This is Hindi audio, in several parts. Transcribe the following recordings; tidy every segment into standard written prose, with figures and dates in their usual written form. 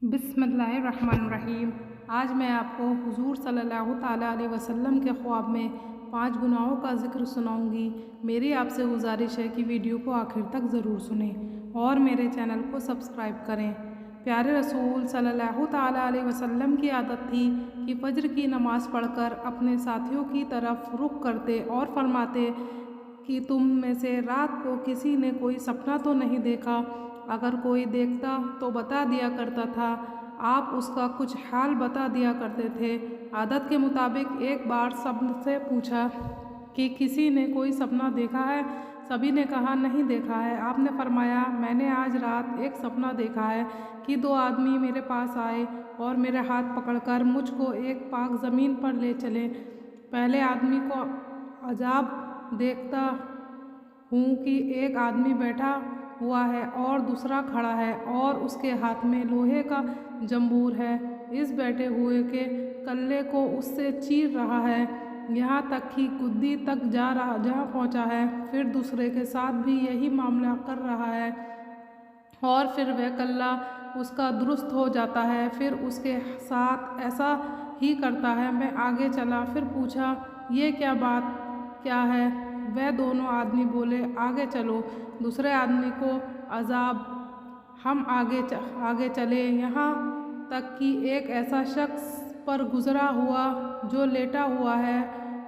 बिस्मिल्लाहिर्रहमानिर्रहीम। आज मैं आपको हुज़ूर सल्लल्लाहु ताला अलैहि वसल्लम के ख्वाब में 5 गुनाहों का ज़िक्र सुनाऊंगी। मेरी आपसे गुजारिश है कि वीडियो को आखिर तक ज़रूर सुनें और मेरे चैनल को सब्सक्राइब करें। प्यारे रसूल सल्लल्लाहु ताला अलैहि वसल्लम की आदत थी कि फ़ज्र की नमाज़ पढ़कर अपने साथियों की तरफ रुख करते और फरमाते कि तुम में से रात को किसी ने कोई सपना तो नहीं देखा। अगर कोई देखता तो बता दिया करता था। आप उसका कुछ हाल बता दिया करते थे। आदत के मुताबिक एक बार सबसे पूछा कि किसी ने कोई सपना देखा है। सभी ने कहा नहीं देखा है। आपने फरमाया मैंने आज रात एक सपना देखा है कि 2 आदमी मेरे पास आए और मेरे हाथ पकड़कर मुझको एक पाक ज़मीन पर ले चले। पहले आदमी को अजाब देखता हूँ कि एक आदमी बैठा हुआ है और दूसरा खड़ा है और उसके हाथ में लोहे का जंबूर है। इस बैठे हुए के कल्ले को उससे चीर रहा है, यहाँ तक कि गुद्दी तक जा पहुँचा है। फिर दूसरे के साथ भी यही मामला कर रहा है और फिर वह कल्ला उसका दुरुस्त हो जाता है। फिर उसके साथ ऐसा ही करता है। मैं आगे चला, फिर पूछा ये क्या है। वह दोनों आदमी बोले आगे चलो। दूसरे आदमी को अजाब। हम आगे चले, यहाँ तक कि एक ऐसा शख्स पर गुजरा हुआ जो लेटा हुआ है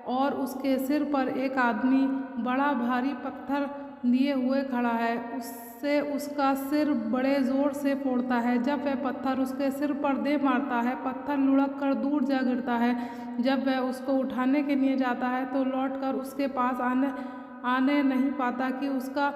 और उसके सिर पर एक आदमी बड़ा भारी पत्थर लिए हुए खड़ा है। उससे उसका सिर बड़े ज़ोर से फोड़ता है। जब वह पत्थर उसके सिर पर दे मारता है, पत्थर लुढ़क कर दूर जा गिरता है। जब वह उसको उठाने के लिए जाता है तो लौटकर उसके पास आने नहीं पाता कि उसका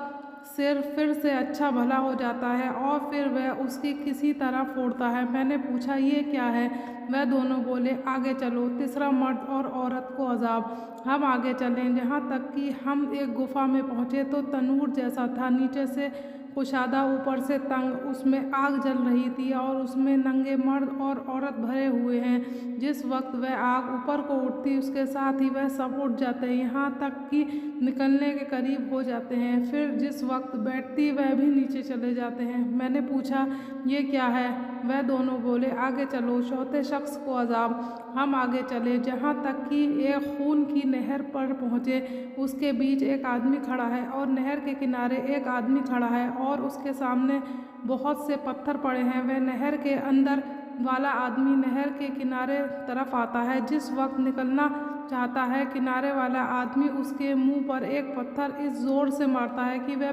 सिर फिर से अच्छा भला हो जाता है और फिर वह उसकी किसी तरह फोड़ता है। मैंने पूछा ये क्या है। वह दोनों बोले आगे चलो। तीसरा मर्द और औरत को अजाब। हम आगे चले, जहाँ तक कि हम एक गुफा में पहुँचे तो तनूर जैसा था, नीचे से कुशादा ऊपर से तंग। उसमें आग जल रही थी और उसमें नंगे मर्द और औरत भरे हुए हैं। जिस वक्त वह आग ऊपर को उठती उसके साथ ही वह सब उठ जाते हैं, यहाँ तक कि निकलने के करीब हो जाते हैं। फिर जिस वक्त बैठती वह भी नीचे चले जाते हैं। मैंने पूछा ये क्या है। वह दोनों बोले आगे चलो। चौथे शख्स को अजाब। हम आगे चले, जहाँ तक कि एक खून की नहर पर पहुँचे। उसके बीच एक आदमी खड़ा है और नहर के किनारे एक आदमी खड़ा है और उसके सामने बहुत से पत्थर पड़े हैं। वह नहर के अंदर वाला आदमी नहर के किनारे तरफ आता है। जिस वक्त निकलना चाहता है, किनारे वाला आदमी उसके मुंह पर एक पत्थर इस जोर से मारता है कि वह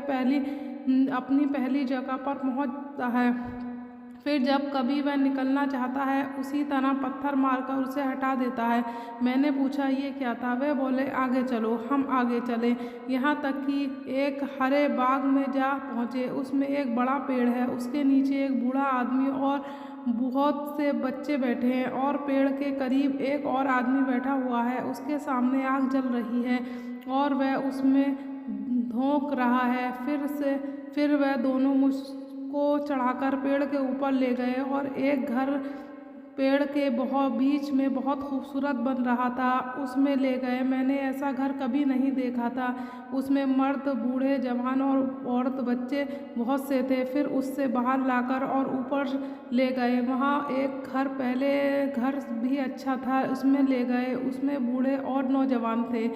अपनी पहली जगह पर पहुंचता है। फिर जब कभी वह निकलना चाहता है, उसी तरह पत्थर मारकर उसे हटा देता है। मैंने पूछा ये क्या था। वे बोले आगे चलो। हम आगे चले, यहाँ तक कि एक हरे बाग में जा पहुँचे। उसमें एक बड़ा पेड़ है, उसके नीचे एक बूढ़ा आदमी और बहुत से बच्चे बैठे हैं और पेड़ के करीब एक और आदमी बैठा हुआ है। उसके सामने आग जल रही है और वह उसमें धोंक रहा है। फिर वह दोनों मुझको चढ़ाकर पेड़ के ऊपर ले गए और एक घर पेड़ के बहुत बीच में बहुत खूबसूरत बन रहा था, उसमें ले गए। मैंने ऐसा घर कभी नहीं देखा था। उसमें मर्द, बूढ़े, जवान और औरत, बच्चे बहुत से थे। फिर उससे बाहर लाकर और ऊपर ले गए। वहाँ एक पहले घर भी अच्छा था, उसमें ले गए। उसमें बूढ़े और नौजवान थे।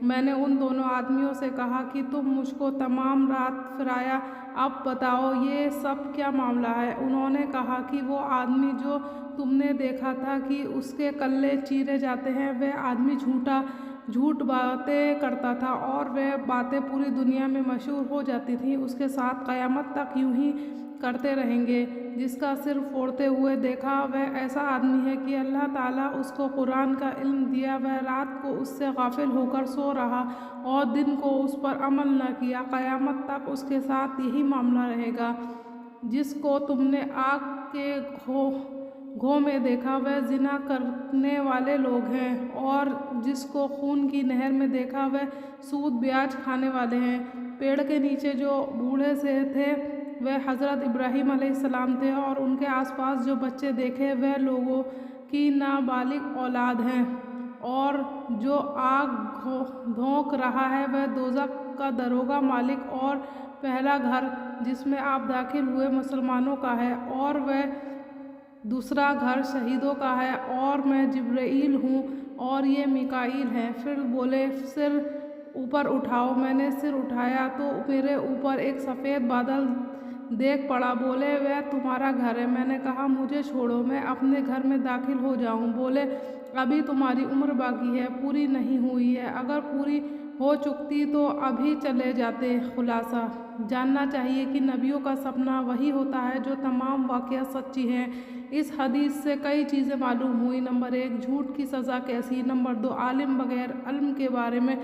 मैंने उन दोनों आदमियों से कहा कि तुम मुझको तमाम रात फिराया, अब बताओ ये सब क्या मामला है। उन्होंने कहा कि वो आदमी जो तुमने देखा था कि उसके कल्ले चीरे जाते हैं, वह आदमी झूठ बातें करता था और वह बातें पूरी दुनिया में मशहूर हो जाती थी। उसके साथ क़यामत तक यूं ही करते रहेंगे। जिसका सिर फोड़ते हुए देखा वह ऐसा आदमी है कि अल्लाह ताला उसको कुरान का इल्म दिया, वह रात को उससे गाफिल होकर सो रहा और दिन को उस पर अमल न किया। क़यामत तक उसके साथ यही मामला रहेगा। जिसको तुमने आग के घों में देखा वह जिना करने वाले लोग हैं और जिसको खून की नहर में देखा वह सूद ब्याज खाने वाले हैं। पेड़ के नीचे जो बूढ़े से थे वह हज़रत इब्राहीम अलैहिस्सलाम थे और उनके आसपास जो बच्चे देखे वह लोगों की नाबालिग औलाद हैं और जो आग धोंक रहा है वह दोज़ख का दरोगा मालिक और पहला घर जिसमें आप दाखिल हुए मुसलमानों का है और वह दूसरा घर शहीदों का है और मैं जिब्राईल हूँ और ये मिकाईल हैं। फिर बोले सिर ऊपर उठाओ। मैंने सिर उठाया तो मेरे ऊपर एक सफ़ेद बादल देख पड़ा। बोले वह तुम्हारा घर है। मैंने कहा मुझे छोड़ो, मैं अपने घर में दाखिल हो जाऊं। बोले अभी तुम्हारी उम्र बाकी है, पूरी नहीं हुई है, अगर पूरी हो चुकती तो अभी चले जाते। खुलासा जानना चाहिए कि नबियों का सपना वही होता है जो तमाम वाक़या सच्ची हैं। इस हदीस से कई चीज़ें मालूम हुई। नंबर 1, झूठ की सज़ा कैसी। नंबर 2, आलिम बगैर इल्म के बारे में।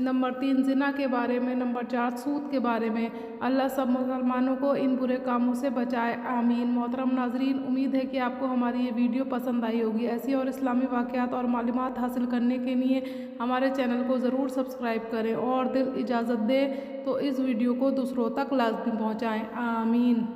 नंबर 3, ज़िना के बारे में। नंबर 4, सूद के बारे में। अल्लाह सब मुसलमानों को इन बुरे कामों से बचाए, आमीन। मोहतरम नाज़रीन, उम्मीद है कि आपको हमारी ये वीडियो पसंद आई होगी। ऐसी और इस्लामी वाक़यात और मालूमात हासिल करने के लिए हमारे चैनल को ज़रूर सब्सक्राइब करें और दिल इजाज़त दे तो इस वीडियो को दूसरों तक लाज़मी पहुँचाएँ, आमीन।